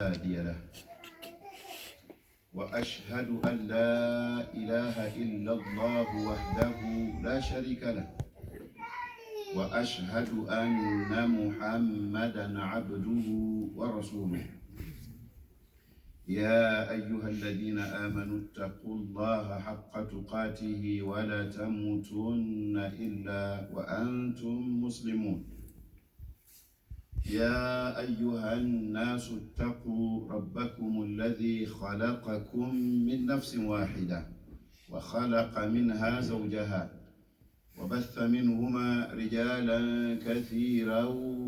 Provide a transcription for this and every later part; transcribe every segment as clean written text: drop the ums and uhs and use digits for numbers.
هادي له وأشهد أن لا إله إلا الله وحده لا شريك له وأشهد أن محمدا عبده ورسوله يا أيها الذين آمنوا اتقوا الله حق تقاته ولا تموتن إلا وأنتم مسلمون يا أيها الناس اتقوا ربكم الذي خلقكم من نفس واحدة وخلق منها زوجها وبث منهما رجالا كثيرا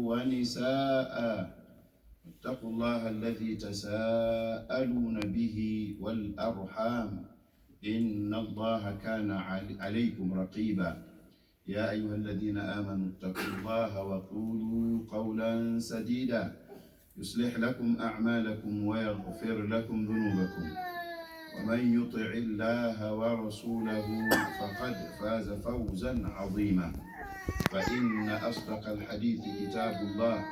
ونساء اتقوا الله الذي تساءلون به والأرحام إن الله كان عليكم رقيبا يا أيها الذين آمنوا اتقوا الله وقولوا قولا سديدا يصلح لكم أعمالكم ويغفر لكم ذنوبكم ومن يطع الله ورسوله فقد فاز فوزا عظيما فإن أصدق الحديث كتاب الله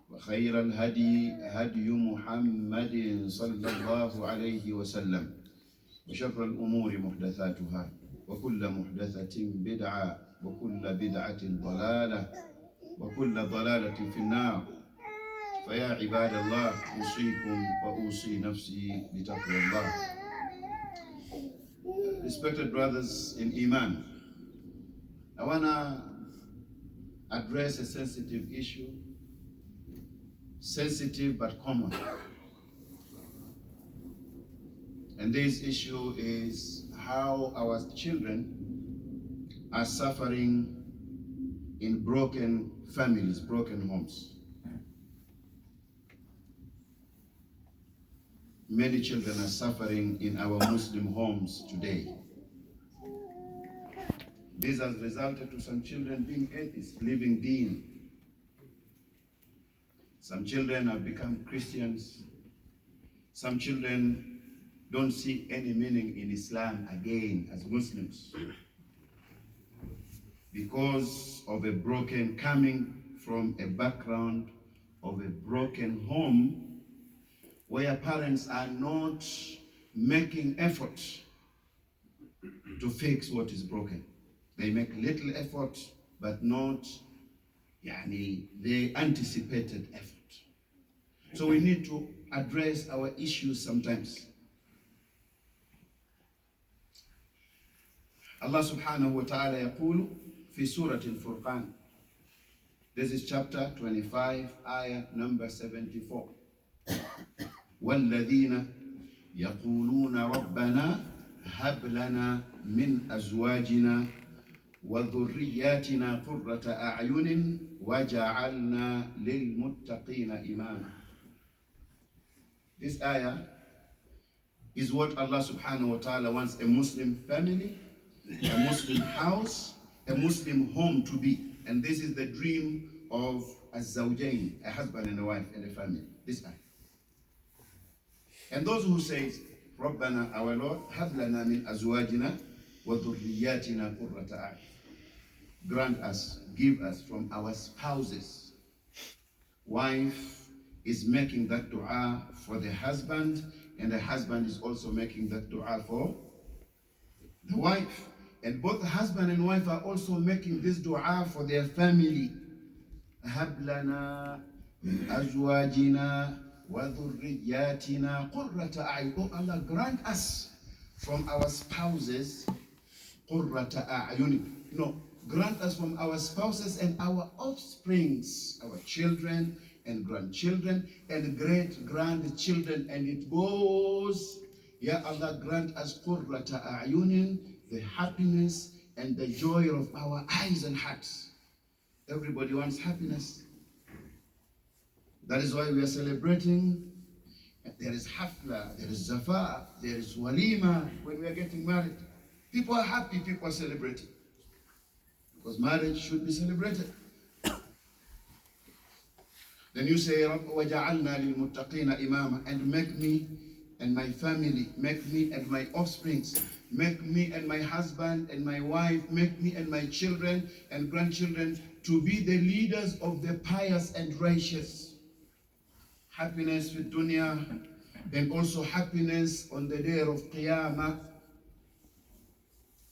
وخير الهدي هدي محمد صلى الله عليه وسلم وشر الأمور محدثاتها وكل محدثة بدعة وكل بدعة ضلالة وكل ضلالة في النار فيا عباد الله أوصيكم وأوصي نفسي بتقوى الله. Respected brothers in Iman, I want to address a sensitive issue, sensitive but common. And this issue is how our children are suffering in broken families, broken homes. Many children are suffering in our Muslim homes today. This has resulted to some children being atheists, living deen. Some children have become Christians. Some children don't see any meaning in Islam again as Muslims, because of a broken, coming from a background of a broken home where parents are not making effort to fix what is broken. They make little effort, but not the anticipated effort. So we need to address our issues sometimes. Allah subhanahu wa ta'ala yaqulu في سورة الفرقان. This is chapter 25, ayah number 74. والذين يقولون ربنا هب لنا من أزواجنا وذرياتنا قرة أعين وجعلنا للمتقين إماما. This ayah is what Allah subhanahu wa ta'ala wants a Muslim family, a Muslim house, a Muslim home to be. And this is the dream of az-zawjayn, a husband and a wife and a family. This ayah. And those who say, Rabbana, our Lord, hab lana min azwajina wa dhurriyyatina qurrata a'yun. Grant us, give us from our spouses. Wife is making that dua for the husband, and the husband is also making that dua for the wife. And both the husband and wife are also making this dua for their family. هَبْ لَنَا أَزْوَاجِنَا وَذُرِّيَّاتِنَا قُرَّةَ أَعْيُنٍ. Oh Allah, grant us from our spouses قُرَّةَ أَعْيُنٍ. No, grant us from our spouses and our offsprings, our children and grandchildren and great-grandchildren. And it goes, Ya Allah, grant us قُرَّةَ أَعْيُنٍ, the happiness and the joy of our eyes and hearts. Everybody wants happiness. That is why we are celebrating. There is hafla, there is zafa, there is walima when we are getting married. People are happy, people are celebrating. Because marriage should be celebrated. Then you say, رَبَّ وَجَعَلْنَا لِلْمُتَّقِينَ إِمَامًا, and make me and my family, make me and my offsprings, make me and my husband and my wife, make me and my children and grandchildren to be the leaders of the pious and righteous. happiness في dunya, and also happiness on the day of Qiyamah.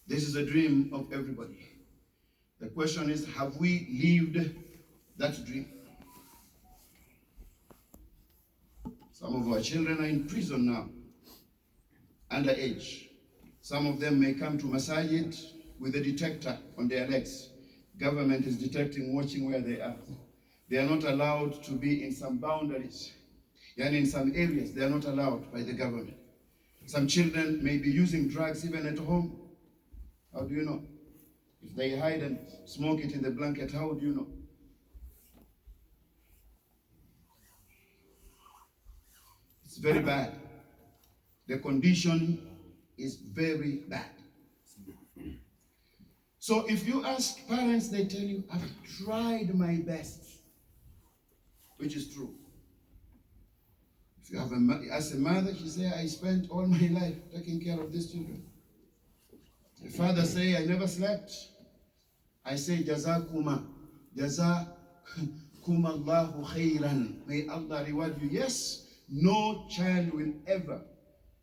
This is a dream of everybody. The question is, have we lived that dream? Some of our children are in prison now, underage. Some of them may come to masajid with a detector on their legs. Government is detecting, watching where they are. They are not allowed to be in some boundaries. And in some areas, they are not allowed by the government. Some children may be using drugs even at home. How do you know? If they hide and smoke it in the blanket, how do you know? It's very bad. The condition is very bad. So if you ask parents, they tell you, I've tried my best, which is true. If you have as a mother, she say, I spent all my life taking care of these children. The father say, I never slept. I say, Jazakuma, Jazakumullahu khairan. May Allah reward you. Yes, no child will ever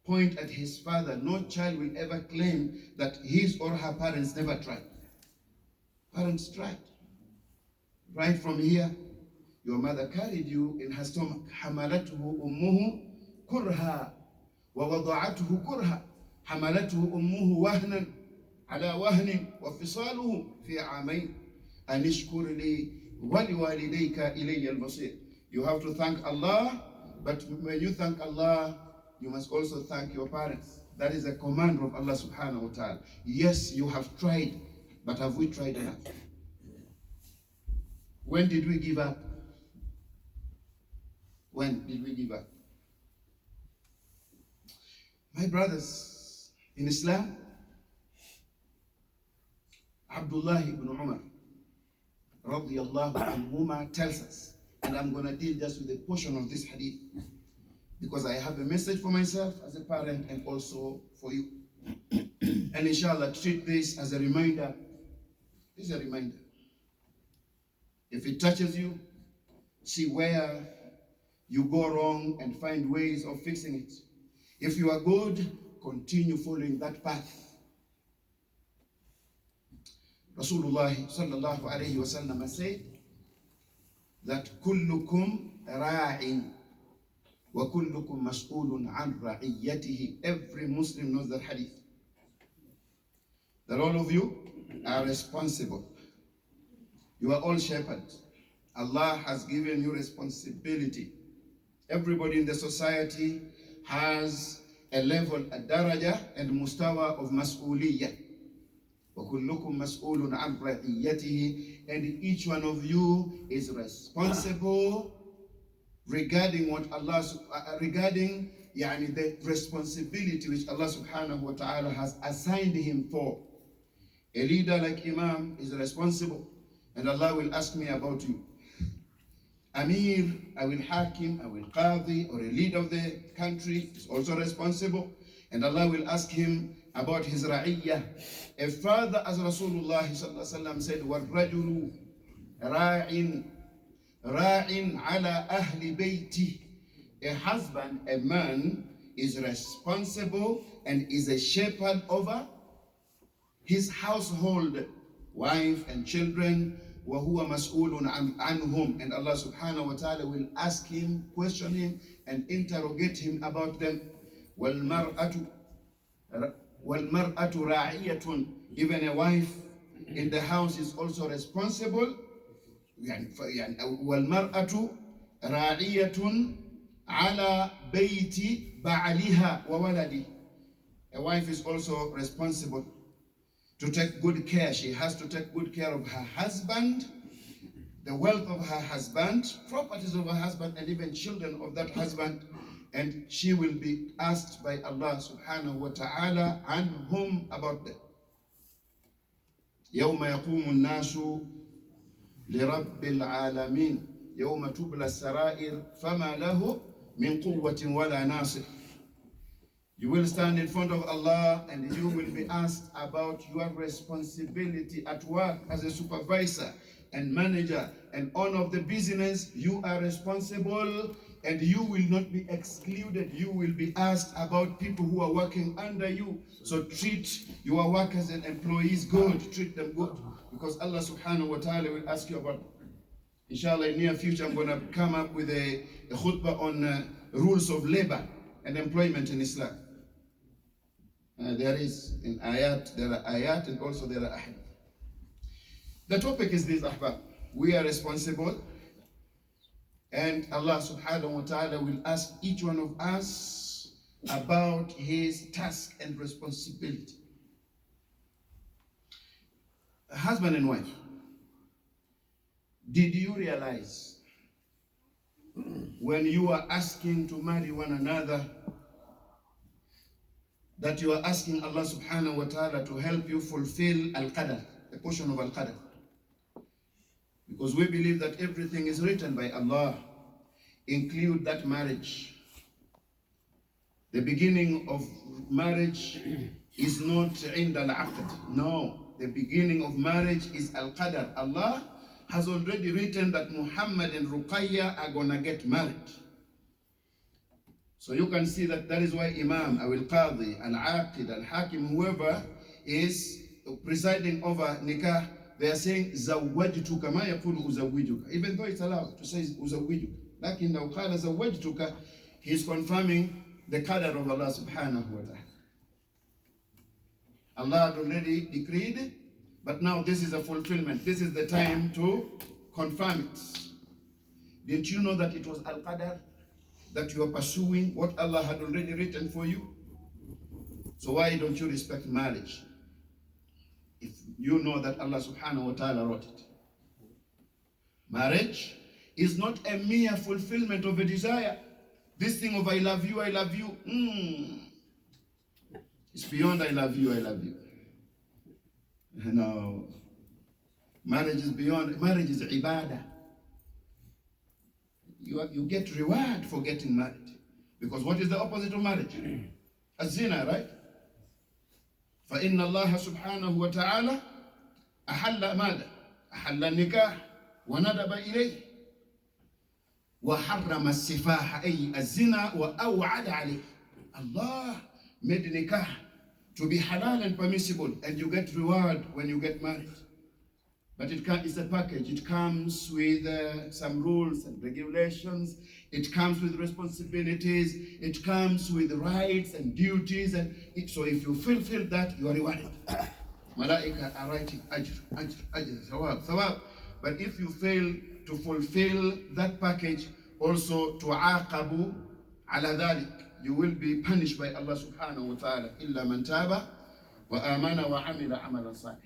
point at his father. No child will ever claim that his or her parents never tried. Parents tried. Right from here, your mother carried you in her stomach. حملته أمه كرها ووضعته كرها حملته أمه وهنا على وهن وفصاله في عامين أن اشكر لي ولوالديك إلي المصير. You have to thank Allah, but when you thank Allah, you must also thank your parents. That is a command of Allah subhanahu wa ta'ala. Yes, you have tried, but have we tried enough? When did we give up? When did we give up? My brothers, in Islam, Abdullah ibn Umar radiyallahu anhuma tells us, and I'm going to deal just with a portion of this hadith, because I have a message for myself as a parent and also for you. And inshallah, treat this as a reminder. This is a reminder. If it touches you, see where you go wrong and find ways of fixing it. If you are good, continue following that path. Rasulullah sallallahu alayhi wa sallam said that kullukum ra'in wa kullukum mas'ulun an ra'iyyatihi. Every Muslim knows that hadith. That all of you are responsible. You are all shepherds. Allah has given you responsibility. Everybody in the society has a level, a daraja and mustawa of mas'uliyah. وَكُلُّكُمْ مَسْئُولٌ عَنْ رَعِيَّتِهِ. And each one of you is responsible regarding what Allah, regarding the responsibility which Allah subhanahu wa ta'ala has assigned him for. A leader like Imam is responsible, and Allah will ask me about you. Amir, I will Hakim, I will Qadi, or a leader of the country is also responsible, and Allah will ask him about his Ra'iyyah. A father, as Rasulullah said, وَالرَّجُلُ رَاعٍ عَلَى أَهْلِ بَيْتِهِ. A husband, a man, is responsible and is a shepherd over his household, wife and children. وَهُوَ مَسْئُولٌ عَنْهُمْ. And Allah subhanahu wa ta'ala will ask him, question him, and interrogate him about them. وَالْمَرْأَةُ رَاعِيَةٌ. Even a wife in the house is also responsible. وَالْمَرْأَةُ رَاعِيَةٌ عَلَى بَيْتِ بَعْلِهَا وَوَلَدِهِ. A wife is also responsible to take good care. She has to take good care of her husband, the wealth of her husband, properties of her husband, and even children of that husband. And she will be asked by Allah subhanahu wa ta'ala anhum about them. يوم يقوم الناس لرب العالمين يوم تبلى السرائر فما له من قوة ولا ناصر. You will stand in front of Allah and you will be asked about your responsibility at work as a supervisor and manager and owner of the business. You are responsible and you will not be excluded. You will be asked about people who are working under you. So treat your workers and employees good. Treat them good. Because Allah subhanahu wa ta'ala will ask you about. Inshallah, in near future, I'm going to come up with a khutbah on rules of labor and employment in Islam. There is in ayat, there are ayat, and also there are ahadith. The topic is this, ahbab. We are responsible, and Allah subhanahu wa ta'ala will ask each one of us about his task and responsibility. Husband and wife, did you realize when you are asking to marry one another that you are asking Allah subhanahu wa ta'ala to help you fulfill al-qadr, the portion of al-qadr? Because we believe that everything is written by Allah, include that marriage. The beginning of marriage is not عند العقد. No, the beginning of marriage is al-qadr. Allah has already written that Muhammad and Ruqayya are gonna get married. So you can see that is why Imam, al-Qadi, al-Aqid, al-Hakim, whoever is presiding over nikah, they are saying zawwajtuka ma yaqulu uzawwijuka, even though it's allowed to say uzawwijuka. Lakin law qala zawwajtuka, he is confirming the qadar of Allah subhanahu wa ta'ala. Allah had already decreed, but now this is a fulfillment. This is the time to confirm it. Didn't you know that it was al-qadar that you are pursuing what Allah had already written for you? So why don't you respect marriage if you know that Allah subhanahu wa ta'ala wrote it? Marriage is not a mere fulfillment of a desire. This thing of I love you, it's beyond I love you. No. Marriage is beyond. Marriage is ibadah. You get reward for getting married. Because what is the opposite of marriage? Az-zina, right? فَإِنَّ اللَّهَ سُبْحَانَهُ وَتَعَالَى أَحَلَّ مَاذا؟ أَحَلَّ النِّكَاحَ وَنَدَبَ إِلَيْهِ وَحَرَّمَ السِّفَاحَ أي الزِّنَا وَأَوْعَدَ عَلَيْهِ. Allah made nikah to be halal and permissible, and you get reward when you get married. But it's a package. It comes with some rules and regulations. It comes with responsibilities. It comes with rights and duties. So if you fulfill that, you are rewarded. Malaika are writing ajr, thawab, thawab. But if you fail to fulfill that package, also tu'aqabu ala dhalik, you will be punished by Allah subhanahu wa ta'ala. Illa man taba wa amana wa amila amalan salih.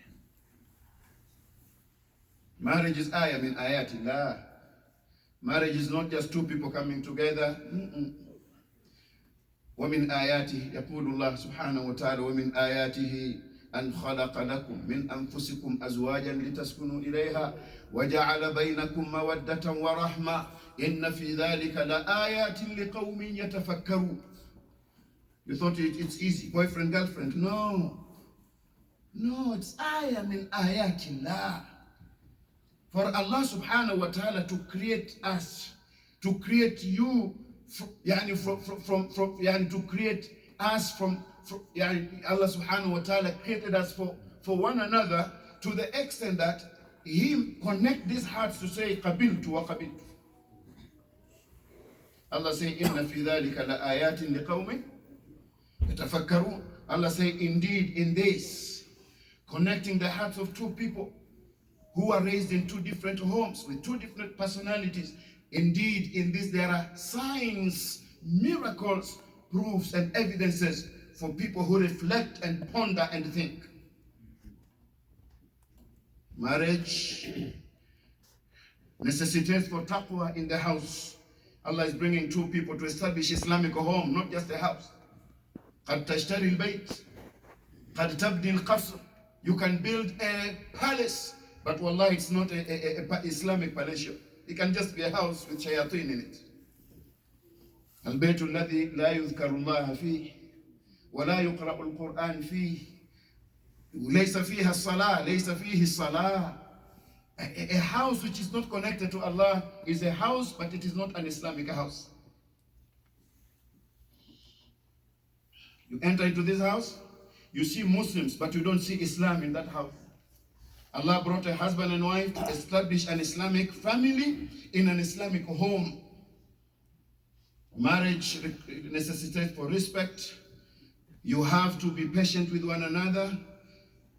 Marriage is ayah min ayatillah. Marriage is not just two people coming together. ومن آياته يقول الله سبحانه وتعالى ومن آياته أن خلق لكم من أنفسكم أزواجا لتسكنوا إليها وجعل بينكم مودة ورحمة إن في ذلك لآيات لقوم يتفكرون. You thought it's easy, boyfriend, girlfriend. No, it's ayah min ayatillah. For Allah subhanahu wa ta'ala to create us, to create you, to create us from Allah subhanahu wa ta'ala created us for one another to the extent that He connect these hearts to say qabiltu wa qabiltu. Allah say inna fi dhalika la ayatin liqawmin yatafakkarun. Allah say indeed in this, connecting the hearts of two people who are raised in two different homes with two different personalities. Indeed, in this there are signs, miracles, proofs, and evidences for people who reflect and ponder and think. Marriage necessitates for taqwa in the house. Allah is bringing two people to establish Islamic home, not just a house. قد تشتري البيت قد تبني القصر. You can build a palace, but wallahi, it's not a Islamic palace. It can just be a house with shayateen in it. البيت الذي لا يذكر الله فيه ولا يقرأ القرآن فيه ليس فيها الصلاة ليس فيه الصلاة. A house which is not connected to Allah is a house, but it is not an Islamic house. You enter into this house, you see Muslims, but you don't see Islam in that house. Allah brought a husband and wife to establish an Islamic family in an Islamic home. Marriage necessitates for respect. You have to be patient with one another.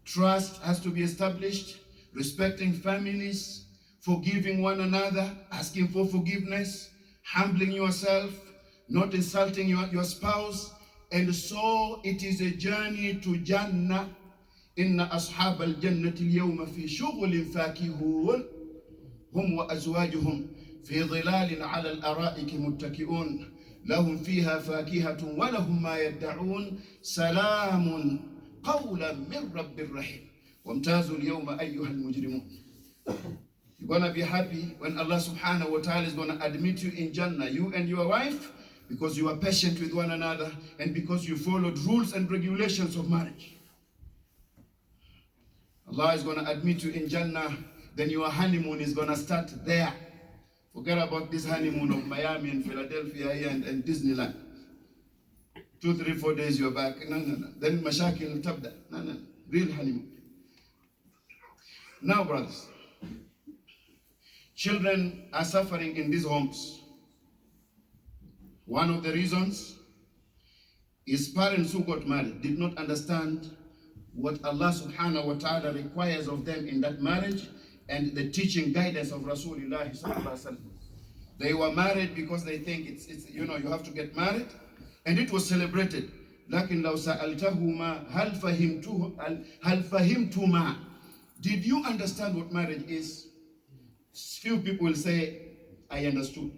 Trust has to be established. Respecting families, forgiving one another, asking for forgiveness, humbling yourself, not insulting your spouse. And so it is a journey to Jannah. Inna ashab al-jannati al-yawma fi shughulin fakihun hum wa azwajuhum fi dhilalin ala al-ara'iki muttaki'un lahum fiha fakihatun wa lahum ma yad'un salamun qawlan min rabbir rahim wamtazu al-yawma ayyuha al-mujrimun. You're gonna be happy when Allah subhanahu wa ta'ala is gonna admit you in Jannah, you and your wife, because you are patient with one another and because you followed rules and regulations of marriage. Allah is going to admit you in Jannah, then your honeymoon is going to start there. Forget about this honeymoon of Miami and Philadelphia here and Disneyland. 2, 3, 4 days you're back. No. Then mashakil tabda. No. Real honeymoon. Now, brothers, children are suffering in these homes. One of the reasons is parents who got married did not understand what Allah subhanahu wa ta'ala requires of them in that marriage and the teaching guidance of Rasulullah sallallahu alaihi wasallam. They were married because they think it's you have to get married, and it was celebrated. لكن لو سألتهما هل فهمتما? Did you understand what marriage is? Few people will say, I understood.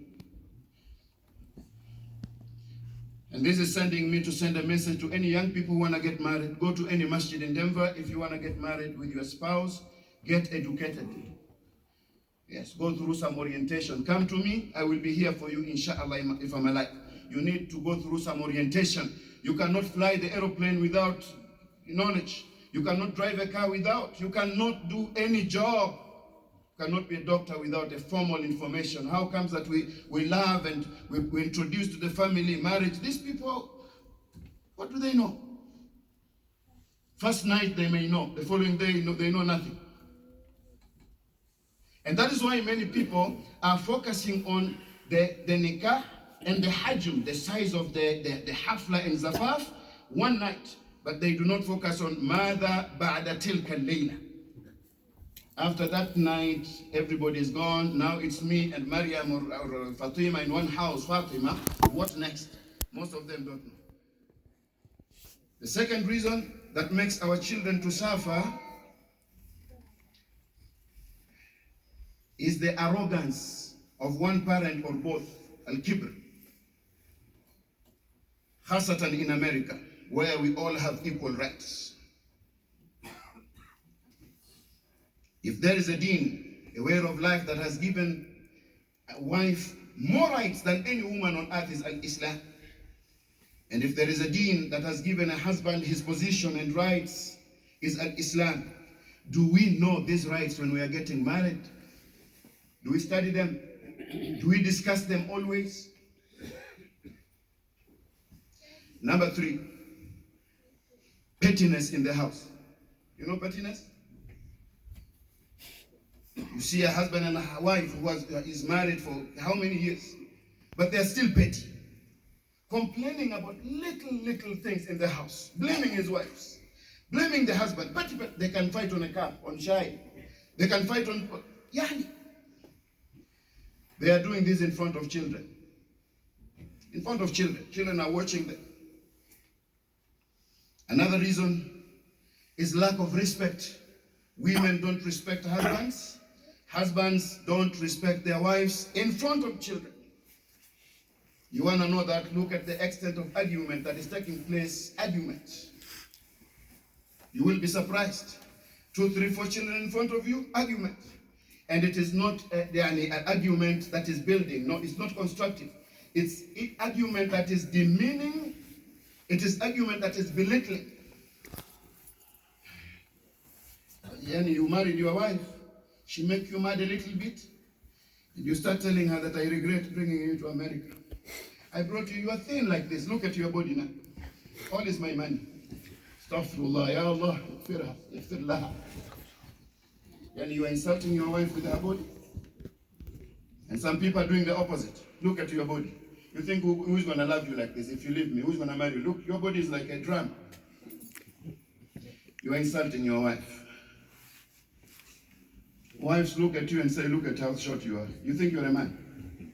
And this is sending me to send a message to any young people who want to get married. Go to any masjid in Denver. If you want to get married with your spouse, get educated. Yes, go through some orientation. Come to me. I will be here for you, inshallah, if I'm alive. You need to go through some orientation. You cannot fly the aeroplane without knowledge. You cannot drive a car without. You cannot do any job. Cannot be a doctor without a formal information. How comes that we love and we introduce to the family marriage? These people, what do they know? First night they may know, the following day they know nothing. And that is why many people are focusing on the nikah and the hajm, the size of the hafla and zafaf, one night. But they do not focus on mada ba'da tilka al-layla. After that night, everybody is gone. Now it's me and Maryam or Fatima in one house. Fatima, what next? Most of them don't know. The second reason that makes our children to suffer is the arrogance of one parent or both, al-kibr. Khasatan in America, where we all have equal rights. If there is a deen, a way of life that has given a wife more rights than any woman on earth, is al-Islam. And if there is a deen that has given a husband his position and rights, is al-Islam. Do we know these rights when we are getting married? Do we study them? Do we discuss them always? Number 3, pettiness in the house. You know pettiness? You see a husband and a wife who is married for how many years? But they're still petty. Complaining about little things in the house. Blaming his wives. Blaming the husband. But they can fight on a car, on shy. They can fight on... Yani. They are doing this in front of children. In front of children. Children are watching them. Another reason is lack of respect. Women don't respect husbands. Husbands don't respect their wives in front of children. You want to know that? Look at the extent of argument that is taking place. Argument. You will be surprised. 2, 3, 4 children in front of you, argument. And it is not an argument that is building. No, it's not constructive. It's argument that is demeaning. It is argument that is belittling. Yani you married your wife. She make you mad a little bit. And you start telling her that I regret bringing you to America. I brought you, you are thin like this. Look at your body now. All is my money. Astaghfirullah, ya Allah, ighfir laha. And you are insulting your wife with her body. And some people are doing the opposite. Look at your body. You think who's going to love you like this? If you leave me, who's going to marry you? Look, your body is like a drum. You are insulting your wife. Wives look at you and say, look at how short you are. You think you're a man.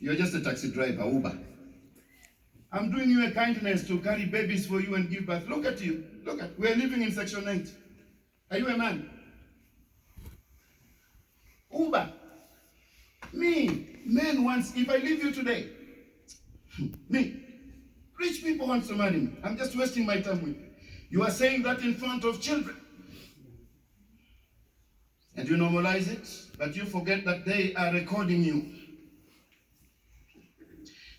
You're just a taxi driver, Uber. I'm doing you a kindness to carry babies for you and give birth. Look at you. Look at, we're living in Section 8. Are you a man? Uber. Me, men wants, if I leave you today, me, rich people want to marry me. I'm just wasting my time with you. You are saying that in front of children. And you normalize it, but you forget that they are recording you.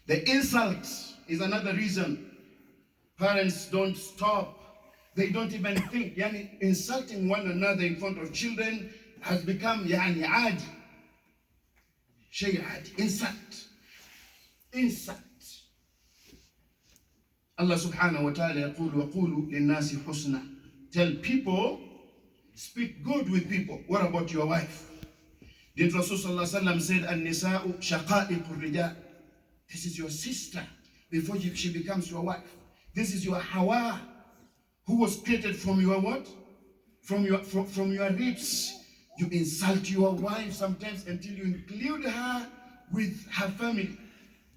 The insult is another reason parents don't stop. They don't even think. Yani, insulting one another in front of children has become yani adi. Shay adi. Insult. Allah subhanahu wa ta'ala يقول وقولوا للناس حسنا. Tell people, speak good with people. What about your wife? Did Rasul sallallahu alaihi wasallam said, "An-nisa'u shaqa'iqur rijal." This is your sister before she becomes your wife. This is your Hawa, who was created from your what? From your ribs. You insult your wife sometimes until you include her with her family.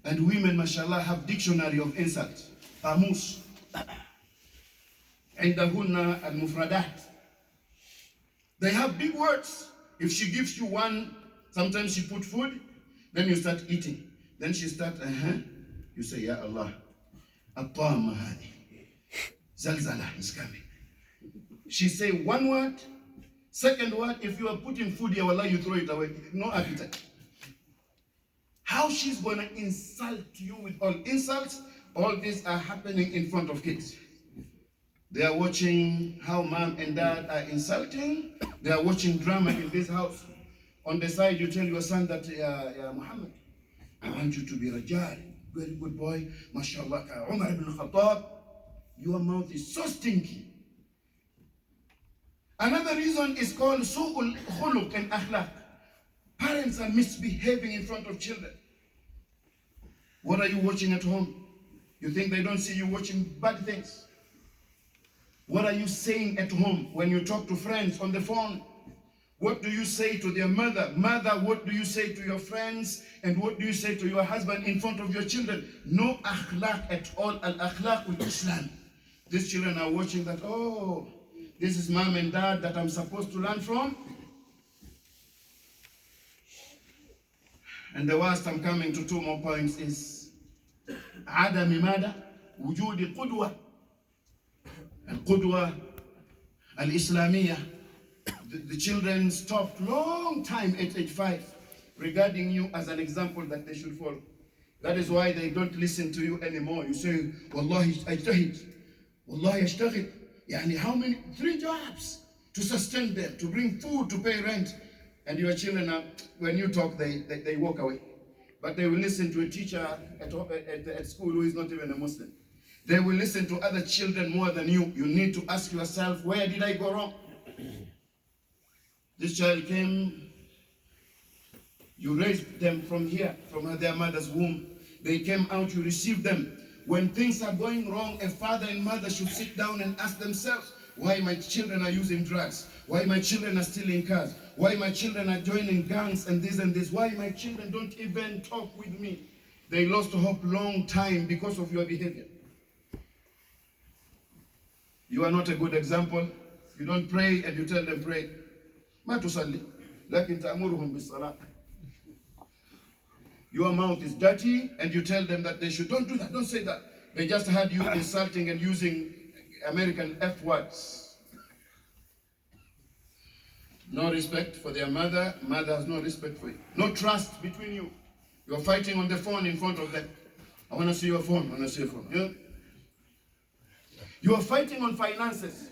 And women, mashallah, have dictionary of insult. Qamus. عندهن المفردات. They have big words. If she gives you one, sometimes she put food, then you start eating. Then she start, You say, Ya Allah, At-Tama hadi. Zalzala is coming. She say one word, second word, if you are putting food here, Allah, you throw it away. No appetite. How she's going to insult you with all insults, all these are happening in front of kids. They are watching how mom and dad are insulting. They are watching drama in this house. On the side, you tell your son that, Ya Muhammad, I want you to be Rajal, very good boy, mashallah, Umar ibn Khattab. Your mouth is so stinky. Another reason is called su'ul khuluq and akhlaq. Parents are misbehaving in front of children. What are you watching at home? You think they don't see you watching bad things? What are you saying at home when you talk to friends on the phone? What do you say to their mother? Mother, what do you say to your friends? And what do you say to your husband in front of your children? No akhlaq at all. Al-akhlaq with Islam. These children are watching that, oh, this is mom and dad that I'm supposed to learn from. And the worst, I'm coming to 2 more points, is عدم ماذا؟ وجود قدوة. القدوة الإسلامية. The children stopped long time at age 5 regarding you as an example that they should follow. That is why they don't listen to you anymore. You say, Wallahi ajtahid, Wallahi ashtaghid. Yani how many? 3 jobs to sustain them, to bring food, to pay rent. And your children, when you talk, they walk away. But they will listen to a teacher at school who is not even a Muslim. They will listen to other children more than you. You need to ask yourself, where did I go wrong? This child came, you raised them from here, from their mother's womb. They came out, you received them. When things are going wrong, a father and mother should sit down and ask themselves, why my children are using drugs? Why my children are stealing cars? Why my children are joining gangs and this and this? Why my children don't even talk with me? They lost hope long time because of your behavior. You are not a good example. You don't pray and you tell them pray. ما تصلي لكن تأمرهم بالصلاة. Your mouth is dirty and you tell them that they should don't do that, don't say that. They just heard you insulting and using American F words. No respect for their mother. Mother has no respect for you. No trust between you. You're fighting on the phone in front of them. I want to see your phone. I want to see your phone. Yeah? You are fighting on finances.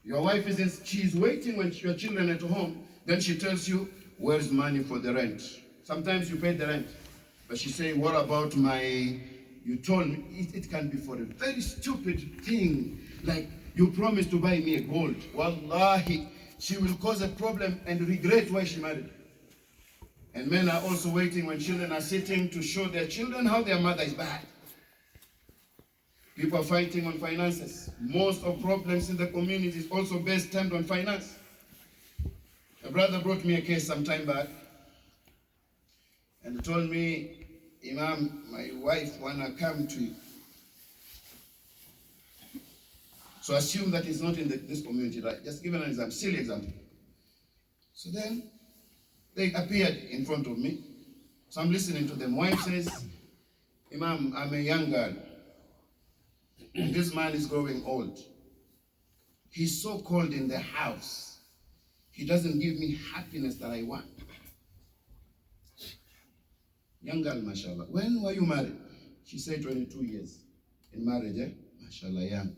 Your wife she's waiting when your children are at home. Then she tells you, where's money for the rent? Sometimes you pay the rent. But she say, what about my you told me it can be for a very stupid thing, like you promised to buy me a gold. Wallahi, she will cause a problem and regret why she married. And men are also waiting when children are sitting to show their children how their mother is bad. People are fighting on finances. Most of problems in the community is also based on finance. A brother brought me a case some time back and told me, Imam, my wife wanna come to you. So assume that it's not in this community, right? Just give an example, silly example. So then they appeared in front of me. So I'm listening to them. Wife says, Imam, I'm a young girl. And this man is growing old. He's so cold in the house. He doesn't give me happiness that I want. Young girl, mashallah. When were you married? She said 22 years in marriage, eh? Mashallah, young.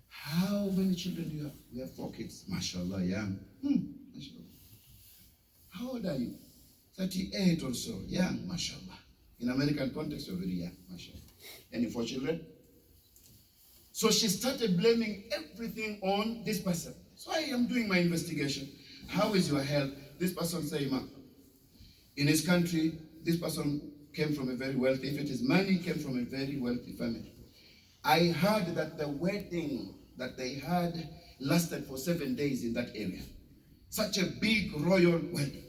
How many children do you have? We have 4 kids. Mashallah, young. Mashallah. How old are you? 38 or so. Young, mashallah. In American context, you're very young, mashallah. Any 4 children? So she started blaming everything on this person. So I am doing my investigation. How is your health? This person say, Imam, in his country, this person came from a very wealthy, if it is money, came from a very wealthy family. I heard that the wedding that they had lasted for 7 days in that area. Such a big royal wedding.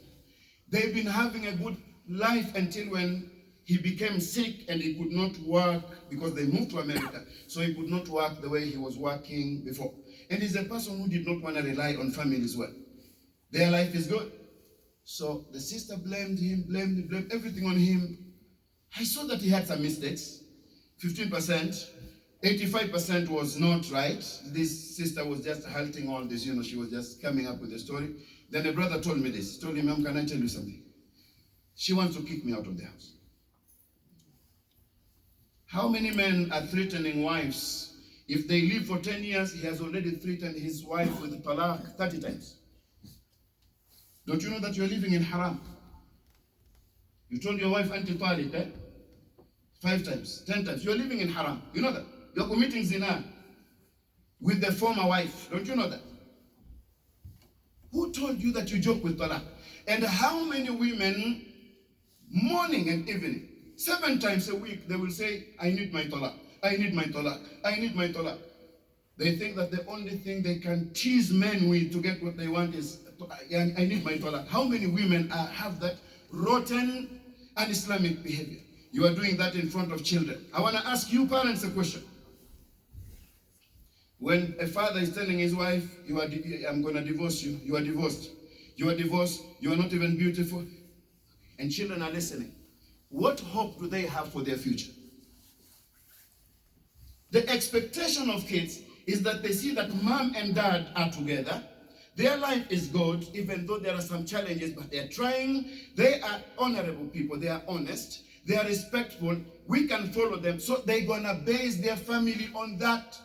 They've been having a good life until when he became sick and he could not work because they moved to America. So he could not work the way he was working before. And he's a person who did not want to rely on family as well. Their life is good. So the sister blamed him, blamed everything on him. I saw that he had some mistakes. 15%, 85% was not right. This sister was just halting all this, she was just coming up with a story. Then a brother told me this. He told him, Mom, can I tell you something? She wants to kick me out of the house. How many men are threatening wives? If they live for 10 years, he has already threatened his wife with talaq 30 times. Don't you know that you're living in haram? You told your wife anti-taliq, eh? 5 times, 10 times. You're living in haram. You know that? You're committing zina with the former wife. Don't you know that? Who told you that you joke with talaq? And how many women, morning and evening, 7 times a week, they will say, I need my talaq, I need my talaq, I need my talaq. They think that the only thing they can tease men with to get what they want is, I need my talaq. How many women have that rotten un-Islamic behavior? You are doing that in front of children. I want to ask you parents a question. When a father is telling his wife, I'm going to divorce you, you are divorced. You are divorced, you are not even beautiful. And children are listening. What hope do they have for their future? The expectation of kids is that they see that mom and dad are together. Their life is good, even though there are some challenges, but they are trying. They are honorable people. They are honest. They are respectful. We can follow them. So they're going to base their family on that.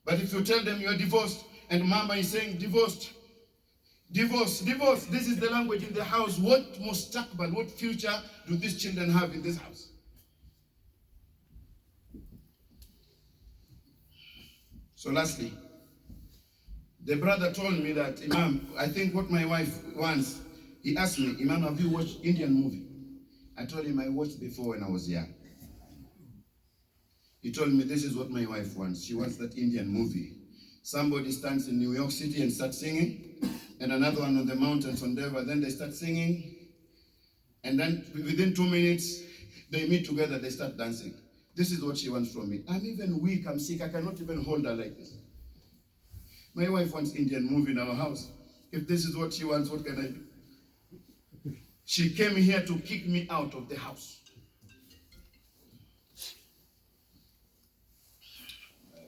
But if you tell them you're divorced, and mama is saying divorced, divorce, divorce, this is the language in the house, what mustaqbal, what future do these children have in this house? So lastly, the brother told me that, Imam, I think what my wife wants, he asked me, Imam, have you watched Indian movie? I told him I watched before when I was young. He told me this is what my wife wants. She wants that Indian movie. Somebody stands in New York City and starts singing, and another one on the mountains on Denver, then they start singing, and then within 2 minutes, they meet together, they start dancing. This is what she wants from me. I'm even weak, I'm sick, I cannot even hold her like this. My wife wants Indian movie in our house. If this is what she wants, what can I do? She came here to kick me out of the house.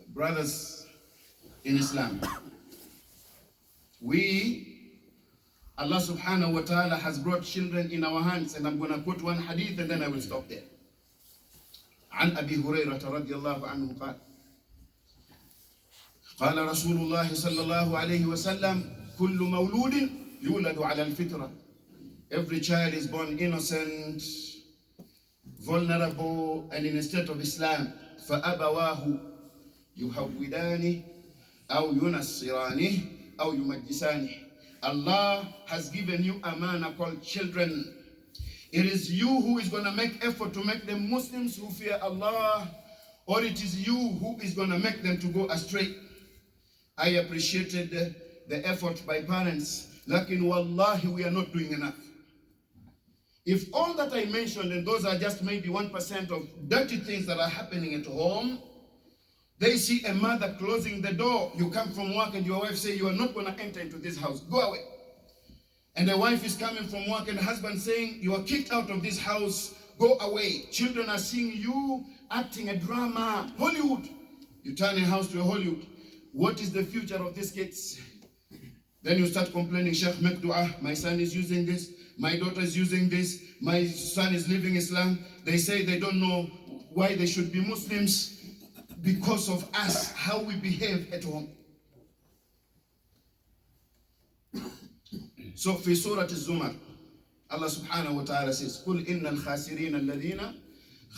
Brothers in Islam, Allah subhanahu wa ta'ala has brought children in our hands, and I'm going to quote one hadith and then I will stop there. عن أبي هريرة رضي الله عنه قال قال رسول الله صلى الله عليه وسلم كل مولود يولد على الفطرة. Every child is born innocent, vulnerable and in a state of Islam. فَأَبَوَاهُ يُهَوِّدَانِهِ أَوْ يُنَصِّرَانِهِ أَوْ يُمَجِّسَانِهِ. Allah has given you a manna called children. It is you who is going to make effort to make them Muslims who fear Allah, or it is you who is going to make them to go astray. I appreciated the effort by parents. Lakin wallahi, we are not doing enough. If all that I mentioned, and those are just maybe 1% of dirty things that are happening at home, they see a mother closing the door. You come from work and your wife say, you are not going to enter into this house. Go away. And the wife is coming from work and the husband saying, you are kicked out of this house. Go away. Children are seeing you acting a drama. Hollywood. You turn a house to a Hollywood. What is the future of these kids? Then you start complaining, Sheikh, make dua. My son is using this. My daughter is using this. My son is living Islam. They say they don't know why they should be Muslims because of us, how we behave at home. So, في سورة الزمر, Allah subhanahu wa ta'ala says, قُلْ إِنَّ الْخَاسِرِينَ الَّذِينَ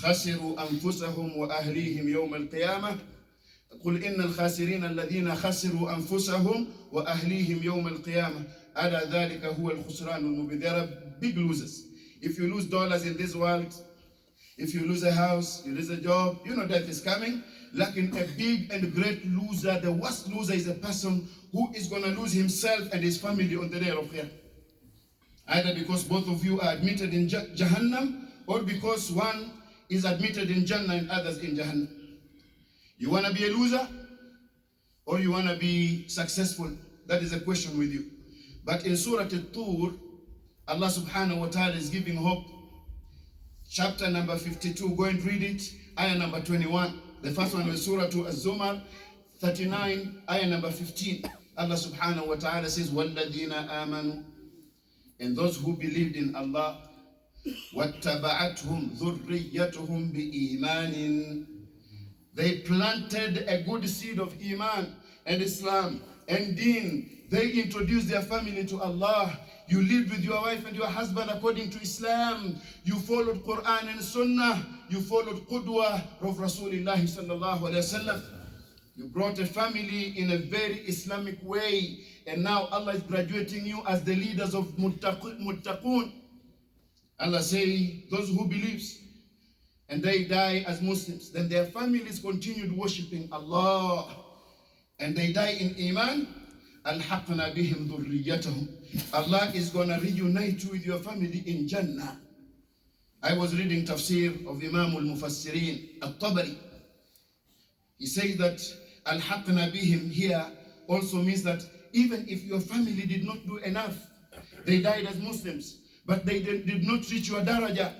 خَسِرُوا أَنفُسَهُمْ وَأَهْلِيهِمْ يَوْمَ الْقِيَامَةِ قُلْ إِنَّ الْخَاسِرِينَ الَّذِينَ خَسِرُوا أَنفُسَهُمْ وَأَهْلِيهِمْ يَوْمَ الْقِيَامَةِ أَلَا ذَلِكَ هُوَ الْخُسْرَانُ الْمُبِينُ. There are big losers. If you lose dollars in this world, if you lose a house, you lose a job, you know death is coming. Like in a big and great loser, the worst loser is a person who is going to lose himself and his family on the day of Qiyamah. Either because both of you are admitted in Jahannam, or because one is admitted in Jannah and others in Jahannam. You want to be a loser, or you want to be successful? That is a question with you. But in Surah At-Tur, Allah subhanahu wa ta'ala is giving hope. Chapter number 52, go and read it. Ayah number 21. The first one was Surah Az-Zumar 39, ayah number 15. Allah subhanahu wa ta'ala says, وَالَّذِينَ آمَنُوا, and those who believed in Allah, وَاتَّبَعَتْهُمْ ذُرِّيَّتُهُمْ بِإِيمَانٍ, they planted a good seed of Iman and Islam and Deen. They introduced their family to Allah. You lived with your wife and your husband according to Islam. You followed Quran and Sunnah. You followed Qudwah of Rasulullah sallallahu alayhi wasallam. You brought a family in a very Islamic way. And now Allah is graduating you as the leaders of Muttaqun. Allah say, those who believes and they die as Muslims, then their families continued worshipping Allah, and they die in Iman, أَلْحَقْنَا بِهِمْ ذُرِّيَّتَهُمْ, Allah is going to reunite you with your family in Jannah. I was reading tafsir of Imam al-Mufassirin, At-Tabari. He says that أَلْحَقْنَا بِهِمْ here also means that even if your family did not do enough, they died as Muslims, but they did not reach your daraja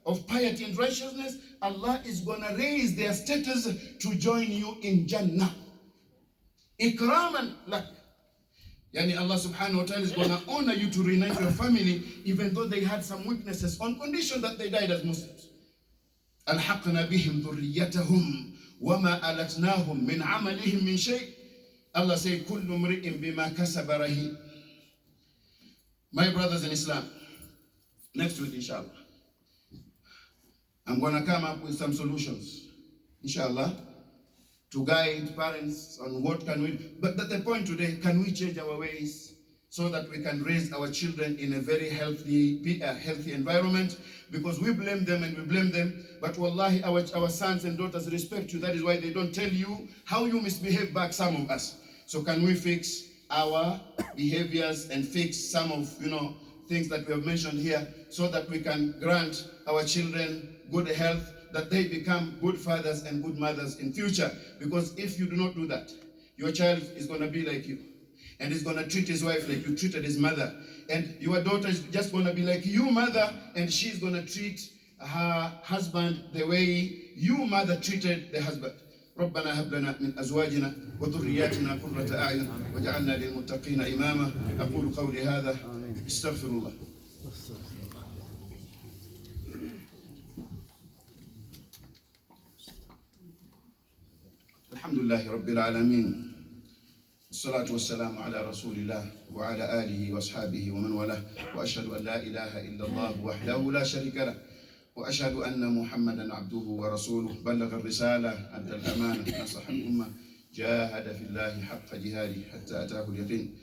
of piety and righteousness, Allah is going to raise their status to join you in Jannah. Ikraman lak. Yani Allah subhanahu wa ta'ala is going to honor you to reunite your family even though they had some weaknesses on condition that they died as Muslims. Alhaqna bihim dhurriyyatahum wama alatnahum min amalihim min shay. Allah say kullu mri'in bima kasaba rahin. My brothers in Islam, next week inshallah, I'm going to come up with some solutions, inshallah, to guide parents on what can we do. But the point today, can we change our ways so that we can raise our children in a very healthy environment? Because we blame them and we blame them, but wallahi, our sons and daughters respect you. That is why they don't tell you how you misbehave back, some of us. So can we fix our behaviors and fix some of, things that we have mentioned here so that we can grant our children good health, that they become good fathers and good mothers in future. Because if you do not do that, your child is going to be like you, and is going to treat his wife like you treated his mother, and your daughter is just going to be like you, mother, and she's going to treat her husband the way you, mother, treated the husband. ربنا هب لنا من أزواجنا وذرياتنا قرة أعين واجعلنا للمتقين إماما. أقول قولي هذا استغفر الله. الحمد لله رب العالمين، الصلاة والسلام على رسول الله وعلى آله وأصحابه ومن والاه، وأشهد أن لا إله إلا الله وحده لا شريك له، وأشهد أن محمدا عبده ورسوله بلغ الرسالة أدى الأمانة نصح الأمة جاهد في الله حق جهاده حتى أتاه اليقين.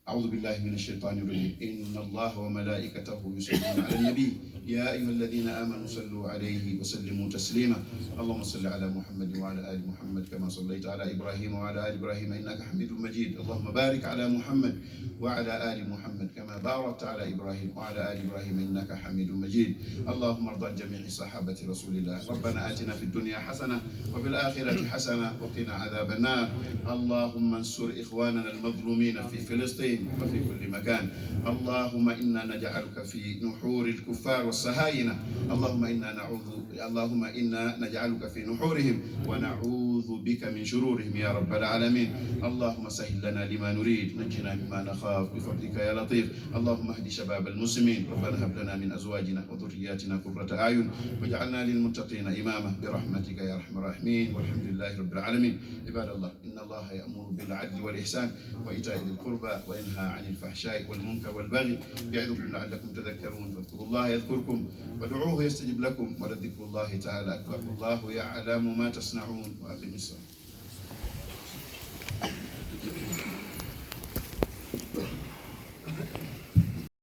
أعوذ بالله من الشيطان الرجيم. إن الله وملائكته يصلون على النبي يا أيها الذين آمنوا صلوا عليه وسلموا تسليما. اللهم صل على محمد وعلى آل محمد كما صليت على إبراهيم وعلى آل إبراهيم إنك حميد مجيد. اللهم بارك على محمد وعلى آل محمد كما باركت على إبراهيم وعلى آل إبراهيم إنك حميد مجيد. اللهم ارض عن جميع صحابة رسول الله. ربنا آتنا في الدنيا حسنة وفي الآخرة حسنة وقنا عذاب النار. اللهم انصر إخواننا المظلومين في فلسطين وفي كل مكان. اللهم إنا نجعلك في نحور الكفار والصهاينة. اللهم إنا نجعلك في نحورهم ونعوذ بك من شرورهم يا رب العالمين. اللهم سهل لنا لما نريد نجنا مما نخاف بفضلك يا لطيف. اللهم اهد شباب المسلمين. ربنا هب لنا من أزواجنا وذرياتنا قرة أعين واجعلنا للمتقين إماما برحمتك يا أرحم الراحمين والحمد لله رب العالمين. عباد الله إن الله يأمر بالعدل والإحسان وإيتاء ذي القربى وينهى عن الفحشاء والمنكر والبغي يعظكم لعلكم تذكرون. فاذكروا الله يذكركم ودعوه يستجب لكم ولذكر الله تعالى أكبر. الله يعلم ما تصنعون. وأقم الصلاة.